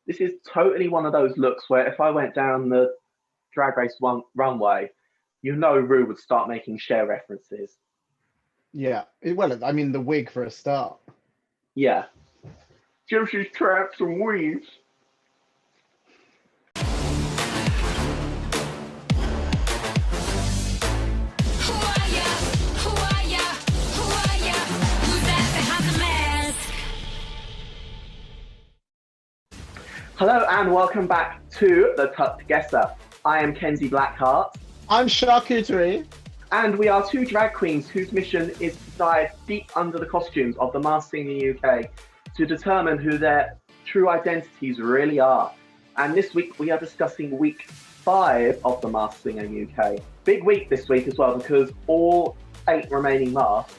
This is totally one of those looks where if I went down the drag race runway, Rue would start making Cher references. Yeah, well, I mean, the wig for a start. Yeah. Gypsy's traps and weaves. Hello and welcome back to The Tucked Guesser. I am Kenzie Blackheart. I'm Shar Cooterie. And we are two drag queens whose mission is to dive deep under the costumes of the Masked Singer UK to determine who their true identities really are. And this week we are discussing week 5 of the Masked Singer UK. Big week this week as well because all 8 remaining masks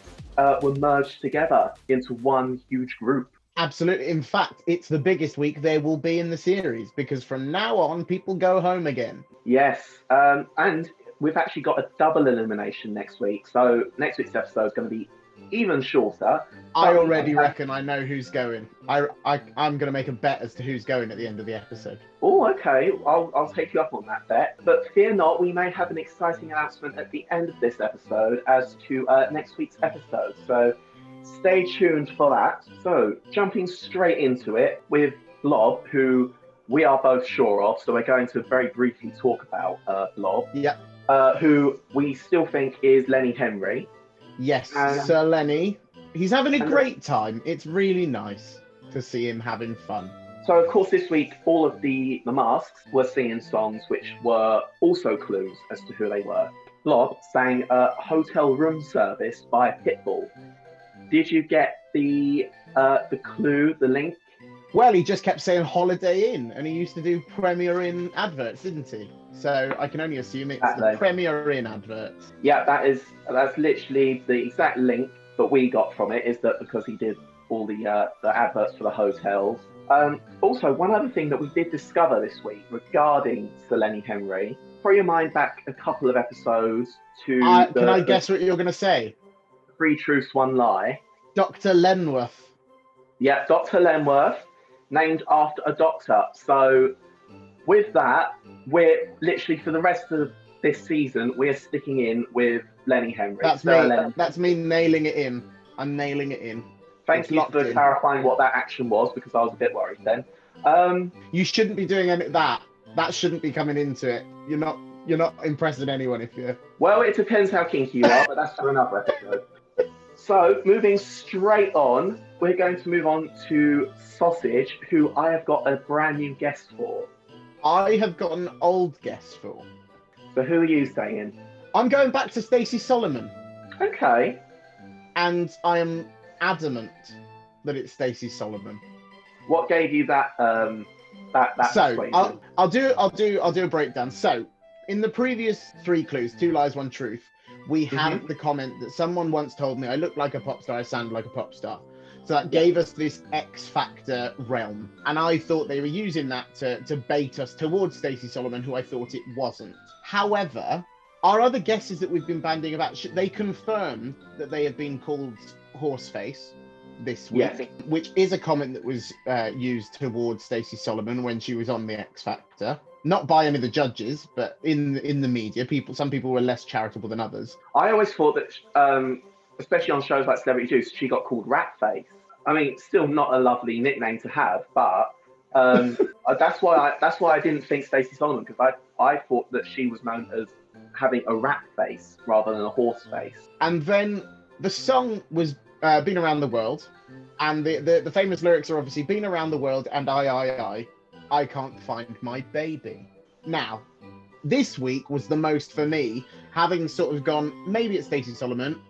were merged together into one huge group. Absolutely. In fact, it's the biggest week there will be in the series because from now on, people go home again. Yes, and we've actually got a double elimination next week. So next week's episode is going to be even shorter. I already reckon I know who's going. I'm going to make a bet as to who's going at the end of the episode. Oh, okay. I'll take you up on that bet. But fear not, we may have an exciting announcement at the end of this episode as to next week's episode. So stay tuned for that. So, jumping straight into it with Blob, who we are both sure of, so we're going to very briefly talk about Blob. Yeah. Who we still think is Lenny Henry. Yes, Sir Lenny. He's having a great time. It's really nice to see him having fun. So, of course, this week, all of the masks were singing songs which were also clues as to who they were. Blob sang Hotel Room Service by Pitbull. Did you get the clue, the link? Well, he just kept saying Holiday Inn, and he used to do Premier Inn adverts, didn't he? So I can only assume it's the Premier Inn adverts. Yeah, that's literally the exact link that we got from it, is that because he did all the adverts for the hotels. Also, one other thing that we did discover this week regarding Sir Lenny Henry, throw your mind back a couple of episodes to... can I guess what you're going to say? 3 Truths, 1 Lie. Dr. Lenworth. Yeah, Dr. Lenworth, named after a doctor. So with that, we're literally, for the rest of this season, we're sticking in with Lenny Henry. That's me. That's me nailing it in. I'm nailing it in. Thank you for clarifying what that action was, because I was a bit worried then. You shouldn't be doing any of that. That shouldn't be coming into it. You're not impressing anyone if you're... Well, it depends how kinky you are, but that's for another episode. So, moving straight on, we're going to move on to Sausage, who I have got a brand new guest for. I have got an old guest for. So who are you saying? I'm going back to Stacey Solomon. Okay. And I am adamant that it's Stacey Solomon. What gave you that So I'll do a breakdown. So in the previous 3 clues, 2 lies, 1 truth, we had the comment that someone once told me I look like a pop star, I sound like a pop star. So that gave us this X Factor realm. And I thought they were using that to bait us towards Stacey Solomon, who I thought it wasn't. However, our other guesses that we've been banding about, they confirmed that they have been called Horseface this week, which is a comment that was used towards Stacey Solomon when she was on the X Factor. Not by any of the judges, but in the media, some people were less charitable than others. I always thought that, especially on shows like Celebrity Juice, she got called Ratface. I mean, still not a lovely nickname to have, but that's why I didn't think Stacey Solomon, because I thought that she was known as having a rat face rather than a horse face. And then the song was Been Around the World, and the famous lyrics are obviously Been Around the World and I can't find my baby. Now, this week was the most for me, having sort of gone, maybe it's Stacey Solomon,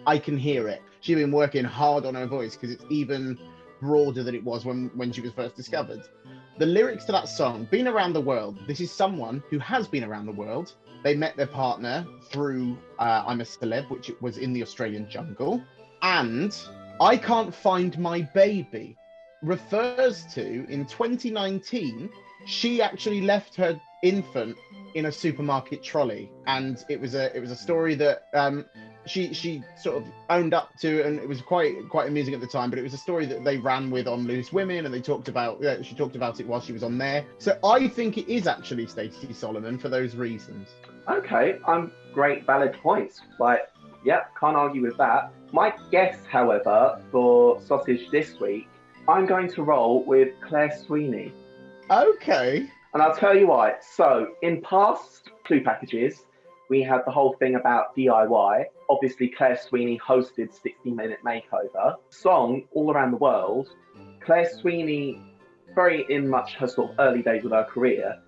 I can hear it. She'd been working hard on her voice because it's even broader than it was when she was first discovered. The lyrics to that song, Been Around the World, this is someone who has been around the world. They met their partner through I'm a Celeb, which was in the Australian jungle. And I Can't Find My Baby refers to, in 2019, she actually left her infant in a supermarket trolley, and it was a story that she sort of owned up to, and it was quite amusing at the time. But it was a story that they ran with on Loose Women, and they talked about she talked about it while she was on there. So I think it is actually Stacey Solomon for those reasons. Okay, great, valid points. Like, yeah, can't argue with that. My guess, however, for sausage this week, I'm going to roll with Claire Sweeney. Okay. And I'll tell you why. So, in past clue packages, we had the whole thing about DIY. Obviously, Claire Sweeney hosted 60-Minute Makeover. Song, All Around the World. Claire Sweeney, very in much her sort of early days of her career,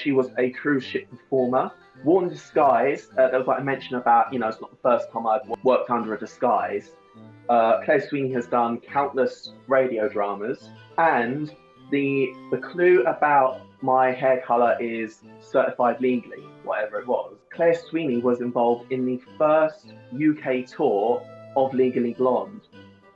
she was a cruise ship performer. Worn Disguise, there was like a mention about, it's not the first time I've worked under a disguise. Claire Sweeney has done countless radio dramas, and the clue about my hair colour is certified legally, whatever it was. Claire Sweeney was involved in the first UK tour of Legally Blonde.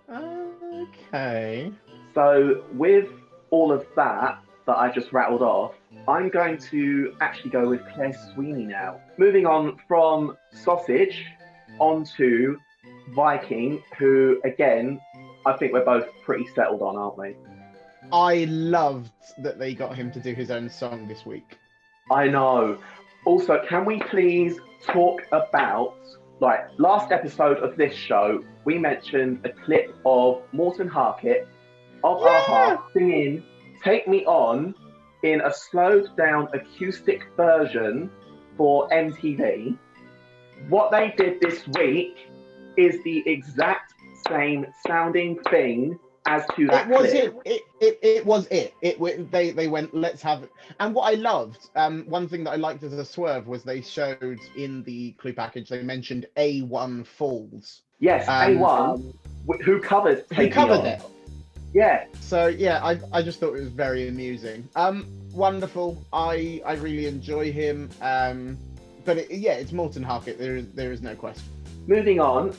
Okay. So with all of that I just rattled off, I'm going to actually go with Claire Sweeney now. Moving on from Sausage onto Viking, who, again, I think we're both pretty settled on, aren't we? I loved that they got him to do his own song this week. I know. Also, can we please talk about, like, last episode of this show, we mentioned a clip of Morten Harket of a-ha singing Take Me On in a slowed down acoustic version for MTV. What they did this week is the exact same sounding thing as to that clip. It was it. They went, let's have it. And what I loved, one thing that I liked as a swerve was they showed in the clue package, they mentioned A1 Falls. Yes, A1, who covered Take Me On. It. Yeah. So yeah, I just thought it was very amusing. Wonderful. I really enjoy him. But it's Morten Harket. There is no question. Moving on,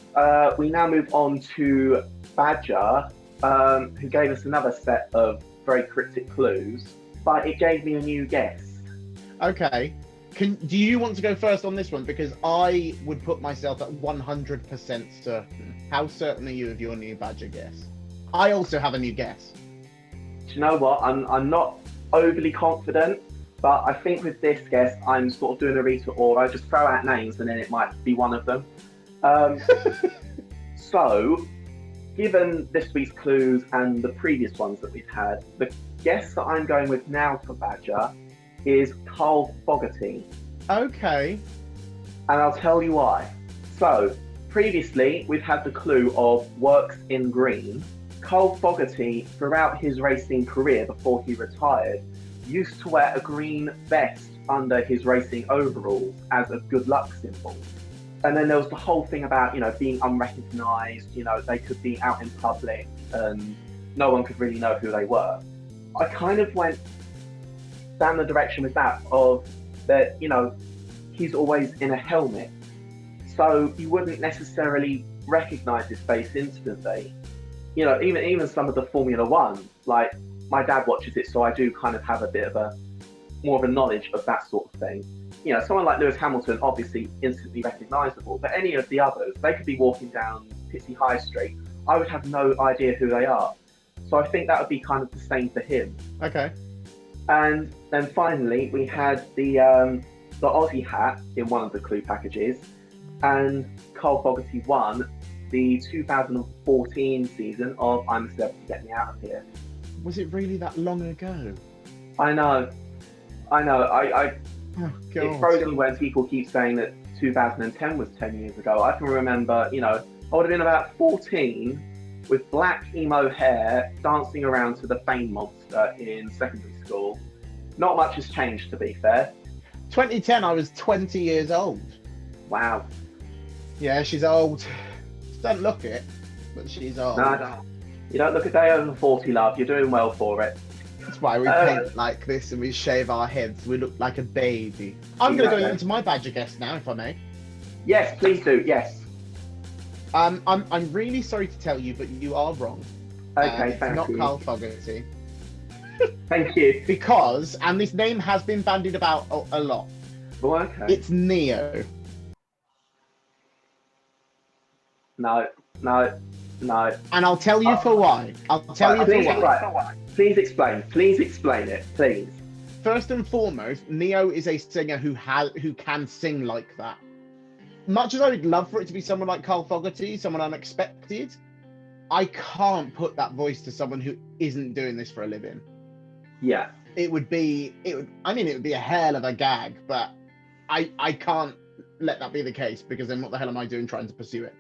we now move on to Badger, who gave us another set of very cryptic clues, but it gave me a new guess. Okay. Do you want to go first on this one? Because I would put myself at 100% certain. How certain are you of your new Badger guess? I also have a new guess. Do you know what? I'm not overly confident, but I think with this guess, I'm sort of doing a retort, or I just throw out names and then it might be one of them. So, given this week's clues and the previous ones that we've had, the guess that I'm going with now for Badger is Carl Fogarty. Okay. And I'll tell you why. So, previously, we've had the clue of works in green. Carl Fogarty, throughout his racing career before he retired, used to wear a green vest under his racing overalls as a good luck symbol. And then there was the whole thing about, being unrecognised, they could be out in public and no one could really know who they were. I kind of went down the direction with that of that, he's always in a helmet. So you wouldn't necessarily recognise his face instantly. Even some of the Formula One, like my dad watches it, so I do kind of have a bit of more of a knowledge of that sort of thing. Someone like Lewis Hamilton, obviously instantly recognisable, but any of the others, they could be walking down Pitsea High Street. I would have no idea who they are. So I think that would be kind of the same for him. Okay. And then finally, we had the Aussie hat in one of the clue packages, and Carl Fogarty won the 2014 season of I'm a Celebrity, Get Me Out of Here. Was it really that long ago? I know. Oh, God. It throws me when people keep saying that 2010 was 10 years ago. I can remember, I would have been about 14 with black emo hair dancing around to the Fame Monster in secondary school. Not much has changed, to be fair. 2010, I was 20 years old. Wow. Yeah, she's old. Don't look it, but she's old. No. You don't look a day over 40, love. You're doing well for it. That's why we paint like this and we shave our heads. We look like a baby. I'm going to go into my Badger guess now, if I may. Yes, please do. Yes. I'm really sorry to tell you, but you are wrong. Okay, thank you. Not Carl Fogarty. Thank you. Because, and this name has been bandied about a lot. Oh, okay. It's Neo. no, no, no. And I'll tell you for why. I'll tell you Please, for why. right, please explain. Please explain it, please. First and foremost, Neo is a singer who can sing like that. Much as I would love for it to be someone like Carl Fogarty, someone unexpected, I can't put that voice to someone who isn't doing this for a living. Yeah. It would be a hell of a gag, but I can't let that be the case, because then what the hell am I doing trying to pursue it?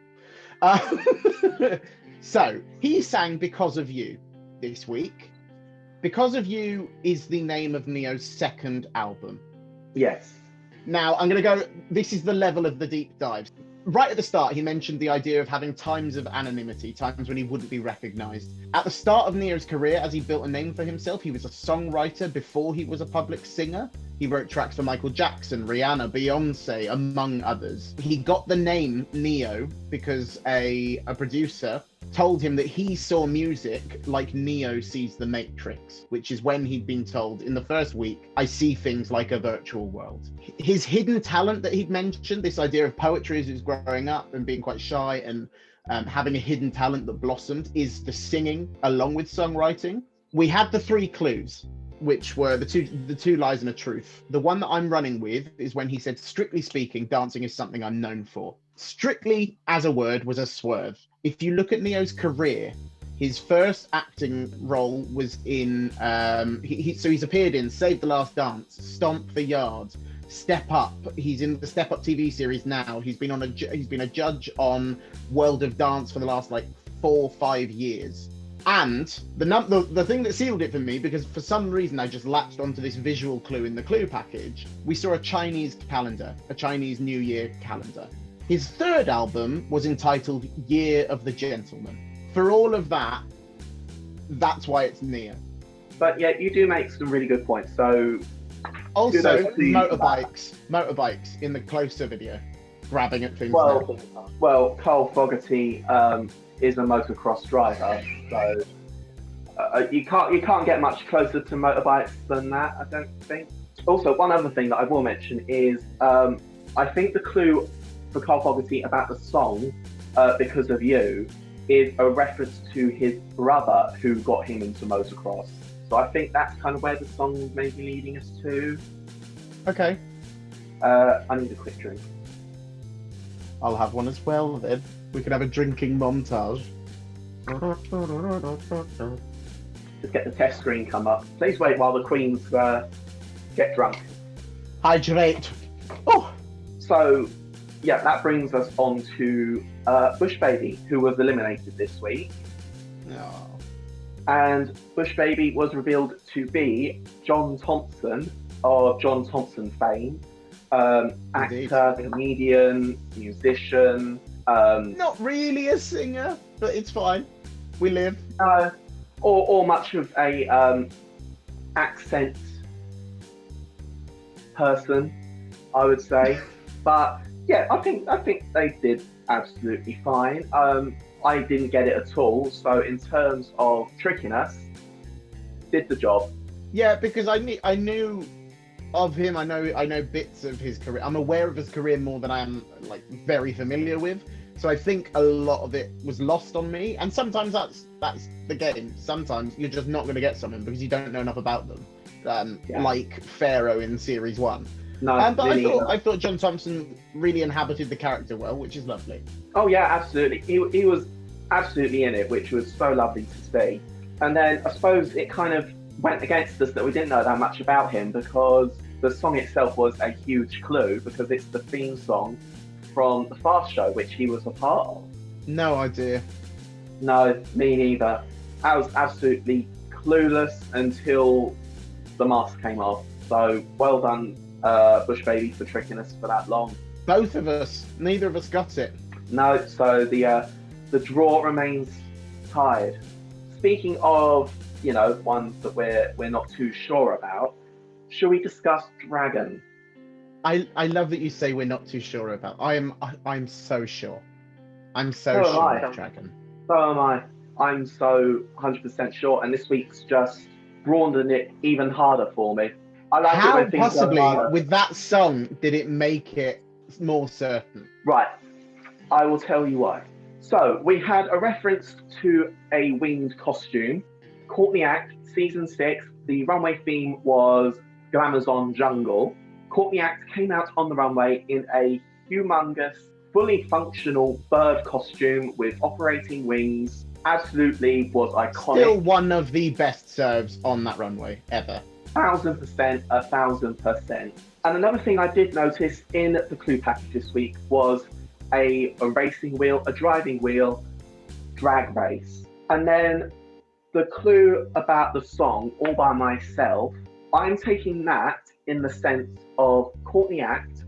So he sang Because of You this week. Because of You is the name of Neo's second album. Yes. Now I'm going to go, this is the level of the deep dive. Right at the start, he mentioned the idea of having times of anonymity, times when he wouldn't be recognized. At the start of Neo's career, as he built a name for himself, he was a songwriter before he was a public singer. He wrote tracks for Michael Jackson, Rihanna, Beyonce, among others. He got the name Neo because a producer told him that he saw music like Neo sees the Matrix, which is when he'd been told in the first week, I see things like a virtual world. His hidden talent that he'd mentioned, this idea of poetry as he was growing up and being quite shy and having a hidden talent that blossomed, is the singing along with songwriting. We had the three clues, which were the two lies and a truth. The one that I'm running with is when he said, strictly speaking, dancing is something I'm known for. Strictly as a word was a swerve. If you look at Neo's career, his first acting role was in, he's appeared in Save the Last Dance, Stomp the Yard, Step Up. He's in the Step Up TV series now. He's been a judge on World of Dance for the last 4 or 5 years. And the thing that sealed it for me, because for some reason I just latched onto this visual clue in the clue package, we saw a Chinese calendar, a Chinese New Year calendar. His third album was entitled Year of the Gentleman. For all of that, that's why it's Neo. But yeah, you do make some really good points. So also motorbikes in the closer video, grabbing at things. Well, Carl Fogarty is a motocross driver, so you can't get much closer to motorbikes than that, I don't think. Also, one other thing that I will mention is I think the clue for Carl Fogarty about the song Because of You is a reference to his brother who got him into motocross. So I think that's kind of where the song may be leading us to. Okay. I need a quick drink. I'll have one as well then. We can have a drinking montage. Just get the test screen come up. Please wait while the queens get drunk. Hydrate. Oh. So, yeah, that brings us on to Bush Baby, who was eliminated this week. Oh. And Bush Baby was revealed to be John Thompson of John Thompson fame. Actor, comedian, musician. Not really a singer, but it's fine. We live. Or much of a accent person, I would say. But yeah, I think they did absolutely fine. I didn't get it at all. So in terms of tricking us, did the job. Yeah, because I knew of him. I know bits of his career. I'm aware of his career more than I am very familiar with. So I think a lot of it was lost on me. And sometimes that's the game. Sometimes you're just not going to get someone because you don't know enough about them. Like Pharaoh in series 1. No, but I thought John Thompson really inhabited the character well, which is lovely. Oh yeah, absolutely. He was absolutely in it, which was so lovely to see. And then I suppose it kind of went against us that we didn't know that much about him, because the song itself was a huge clue, because it's the theme song from the Fast Show, which he was a part of. No idea. No, me neither. I was absolutely clueless until the mask came off. So well done, Bush Baby, for tricking us for that long. Both of us. Neither of us got it. No, so the draw remains tied. Speaking of, ones that we're not too sure about, shall we discuss Dragon? I love that you say we're not too sure about. I'm so sure. I'm so sure of Dragon. So am I. I'm so 100% sure, and this week's just broadened it even harder for me. I like How it when things possibly, go harder. with that song, did it make it more certain? Right. I will tell you why. So we had a reference to a winged costume. Courtney Act, season 6, the runway theme was Glamazon Jungle. Courtney Act came out on the runway in a humongous, fully functional bird costume with operating wings. Absolutely was iconic. Still one of the best serves on that runway ever. 1000%, 1000%. And another thing I did notice in the clue package this week was a racing wheel, a driving wheel, drag race. And then the clue about the song, All By Myself, I'm taking that in the sense of Courtney Act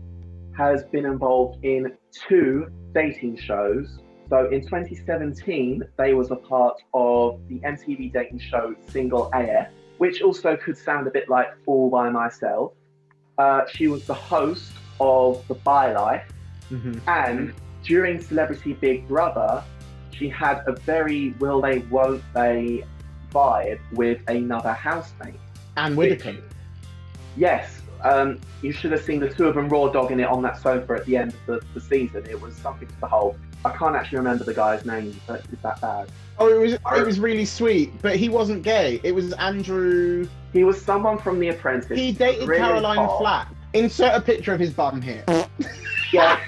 has been involved in 2 dating shows. So in 2017, they was a part of the MTV dating show Single AF, which also could sound a bit like All By Myself. She was the host of The Bi Life, and during Celebrity Big Brother, she had a very will they, won't they vibe with another housemate. And Whittaker. Yes, you should have seen the 2 of them raw dogging it on that sofa at the end of the season. It was something to behold. I can't actually remember the guy's name, but it's that bad. Oh, it was really sweet, but he wasn't gay. It was Andrew. He was someone from The Apprentice. He dated really Caroline hot. Flack. Insert a picture of his bum here. Yeah,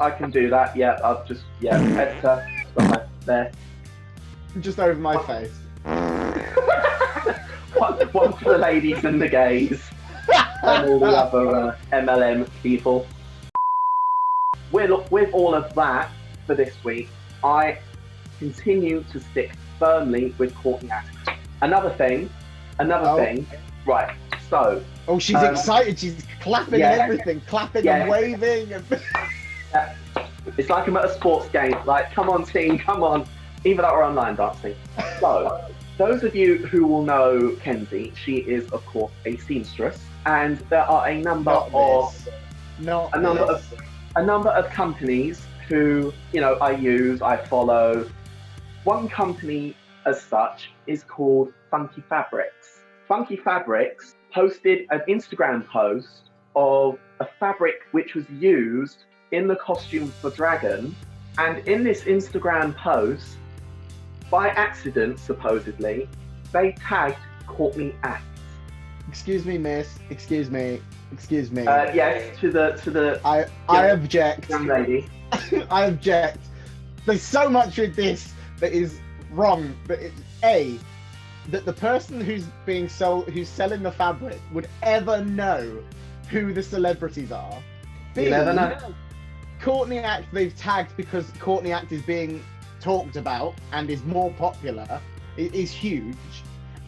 I can do that. Yeah, I'll just, editor, right there. Just over my face. One for the ladies and the gays, and all the other MLM people. With all of that for this week, I continue to stick firmly with Courtney Act. Another thing, right, so... Oh, she's excited, she's clapping and everything, clapping and waving. Yeah. It's like I'm at a sports game, like, come on team, come on, even though we're online dancing. So, those of you who will know Kenzie, she is, of course, a seamstress, and there are a number of companies who, I follow. One company as such is called Funky Fabrics. Funky Fabrics posted an Instagram post of a fabric which was used in the costume for Dragon, and in this Instagram post, by accident supposedly, they tagged Courtney Act. Excuse me, miss. Excuse me. Yes, to the. I object. Young lady. I object. There's so much with this that is wrong. But that the person who's selling the fabric would ever know who the celebrities are. You never know. Courtney Act they've tagged because Courtney Act is being talked about and is more popular. It is huge.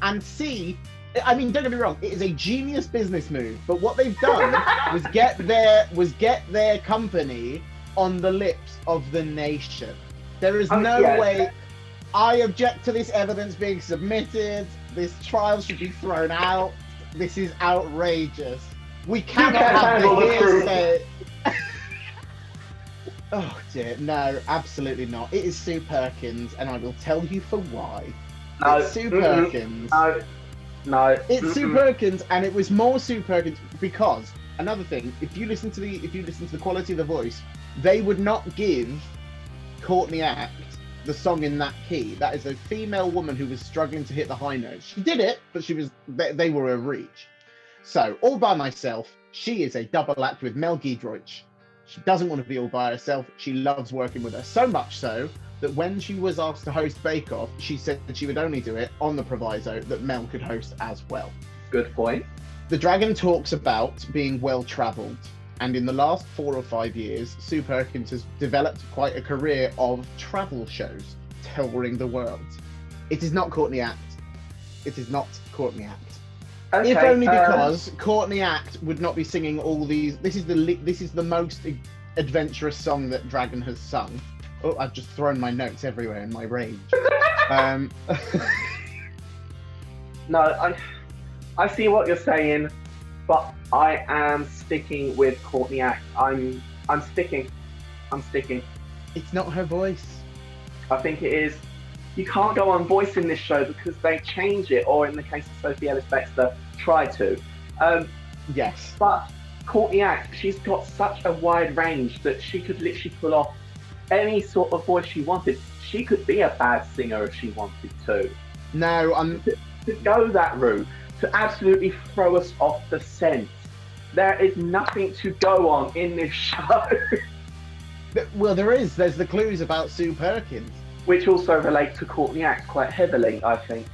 And C, I mean, don't get me wrong, it is a genius business move. But what they've done was get their company on the lips of the nation. There is no way. I object to this evidence being submitted. This trial should be thrown out. This is outrageous. We cannot have the hearsay. Oh dear, no, absolutely not. It is Sue Perkins, and I will tell you for why. It's Sue Perkins. No. It's Sue Perkins, and it was more Sue Perkins because another thing. If you listen to the quality of the voice, they would not give Courtney Act the song in that key. That is a female woman who was struggling to hit the high notes. She did it, but they were a reach. So, All By Myself, she is a double act with Mel Giedroyc. She doesn't want to be all by herself. She loves working with her, so much so that when she was asked to host Bake Off, she said that she would only do it on the proviso that Mel could host as well. Good point. The Dragon talks about being well-travelled, and in the last 4 or 5 years, Sue Perkins has developed quite a career of travel shows, touring the world. It is not Courtney Act. It is not Courtney Act. Okay, if only because Courtney Act would not be singing all these. This is the most adventurous song that Dragon has sung. Oh, I've just thrown my notes everywhere in my rage. No, I see what you're saying, but I am sticking with Courtney Act. I'm sticking. It's not her voice. I think it is. You can't go on voicing this show because they change it, or in the case of Sophie Ellis-Bextor, try to. Yes. But Courtney Act, she's got such a wide range that she could literally pull off any sort of voice she wanted. She could be a bad singer if she wanted to. No, To go that route, to absolutely throw us off the scent. There is nothing to go on in this show. well, there is. There's the clues about Sue Perkins. Which also relate to Courtney Act quite heavily, I think.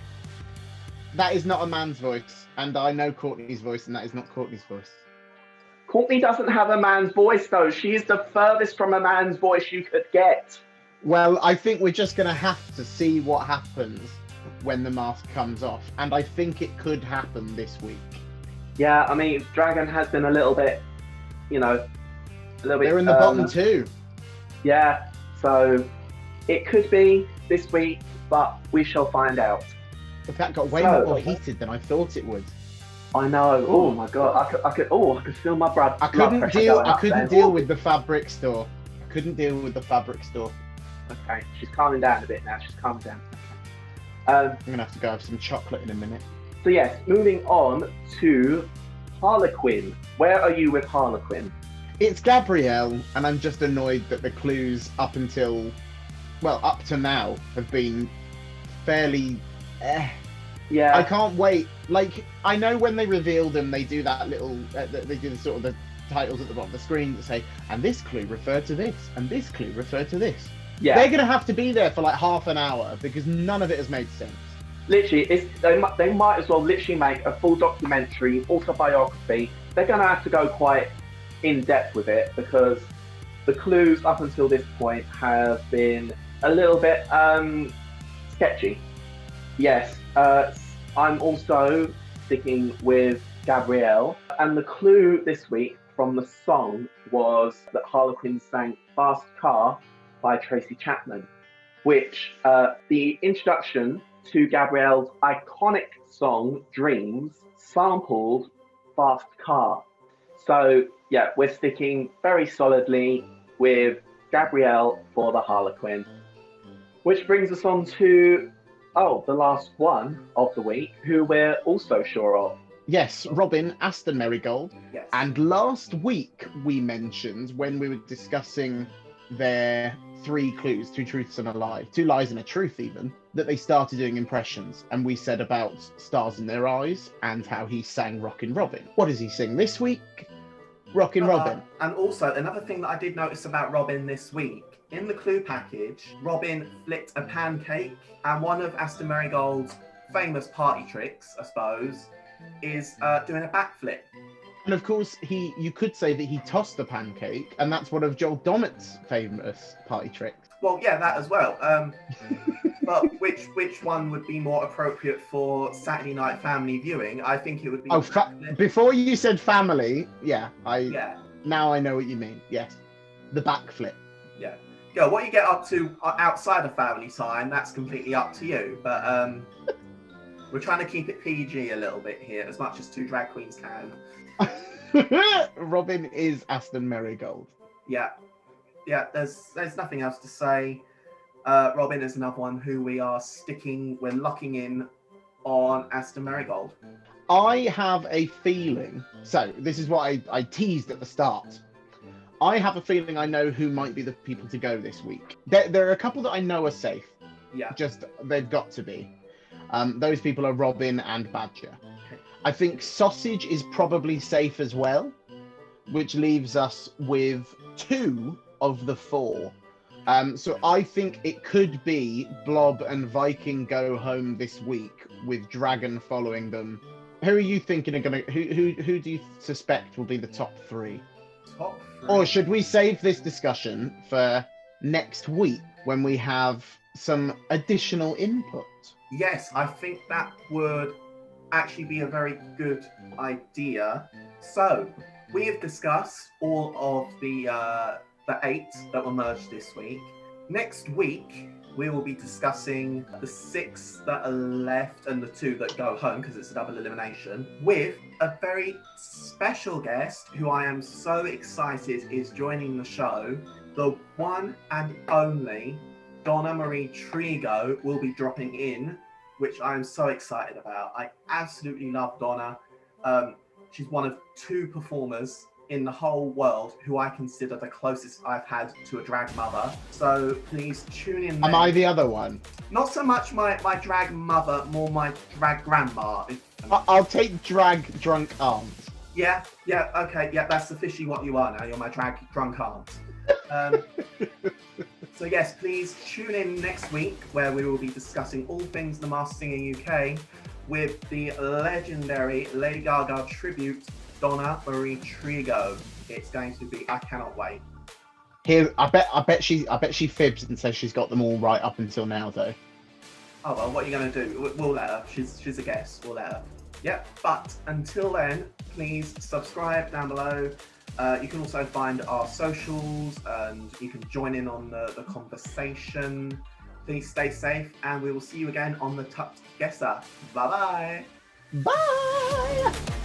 That is not a man's voice, and I know Courtney's voice, and that is not Courtney's voice. Courtney doesn't have a man's voice, though. She is the furthest from a man's voice you could get. Well, I think we're just going to have to see what happens when the mask comes off, and I think it could happen this week. Yeah, I mean, Dragon has been a little bit, a little bit. They're in the bottom two. Yeah, so it could be this week, but we shall find out. But that got way more heated than I thought it would. I know. Oh my god, I could feel my blood. I couldn't deal with the fabric store. I couldn't deal with the fabric store. Okay, she's calming down a bit now. She's calming down. I'm gonna have to go have some chocolate in a minute. So yes, moving on to Harlequin. Where are you with Harlequin? It's Gabrielle, and I'm just annoyed that the clues up to now have been fairly. Yeah. I can't wait. Like, I know when they reveal them, they do that little. They do the sort of the titles at the bottom of the screen that say, "And this clue referred to this, and this clue referred to this." Yeah. They're gonna have to be there for like half an hour because none of it has made sense. Literally, they might as well literally make a full documentary, autobiography. They're going to have to go quite in depth with it because the clues up until this point have been a little bit sketchy. Yes, I'm also sticking with Gabrielle, and the clue this week from the song was that Harlequin sang "Fast Car" by Tracy Chapman, which the introduction to Gabrielle's iconic song "Dreams" sampled "Fast Car." So yeah, we're sticking very solidly with Gabrielle for the Harlequin. Which brings us on to the last one of the week, who we're also sure of. Yes, Robin, Aston Marigold. Yes. And last week we mentioned when we were discussing their 3 clues, 2 truths and a lie, 2 lies and a truth even, that they started doing impressions. And we said about Stars in Their Eyes and how he sang Rockin' Robin. What does he sing this week? Rockin' Robin. And also, another thing that I did notice about Robin this week, in the clue package, Robin flicked a pancake, and one of Aston Marigold's famous party tricks, I suppose, is doing a backflip. And of course, you could say that he tossed the pancake, and that's one of Joel Dommett's famous party tricks. Well, yeah, that as well. But which one would be more appropriate for Saturday night family viewing? I think it would be. Before you said family, yeah. Now I know what you mean. Yes, the backflip. Yeah. Girl, what you get up to outside of family time, that's completely up to you. But we're trying to keep it PG a little bit here, as much as 2 drag queens can. Robin is Aston Marigold. Yeah, there's nothing else to say. Robin is another one who we're locking in on Aston Marigold. I have a feeling, so this is what I teased at the start. I have a feeling I know who might be the people to go this week. There are a couple that I know are safe. Yeah. Just, they've got to be. Those people are Robin and Badger. I think Sausage is probably safe as well, which leaves us with 2 of the 4. So I think it could be Blob and Viking go home this week with Dragon following them. Who are you thinking are gonna? Who do you suspect will be the top 3? Top 3. Or should we save this discussion for next week when we have some additional input? Yes, I think that would actually be a very good idea. So we have discussed all of the 8 that were merged this week. Next week, we will be discussing the 6 that are left and the 2 that go home because it's a double elimination with a very special guest who I am so excited is joining the show. The one and only Donna Marie Trigo will be dropping in, which I am so excited about. I absolutely love Donna. She's one of 2 performers in the whole world who I consider the closest I've had to a drag mother. So please tune in. Am I the other one? Not so much my drag mother, more my drag grandma. I'll take drag drunk aunt. Yeah, okay, yeah, that's officially what you are now. You're my drag drunk aunt. So yes, please tune in next week where we will be discussing all things The Masked Singer UK with the legendary Lady Gaga tribute Donna Marie Trigo. It's going to be, I cannot wait. Here, I bet she fibs and says she's got them all right up until now, though. Oh well, what are you going to do? We'll let her. She's a guest. We'll let her. Yep. But until then, please subscribe down below. You can also find our socials and you can join in on the conversation. Please stay safe and we will see you again on the Tucked Guesser. Bye-bye. Bye!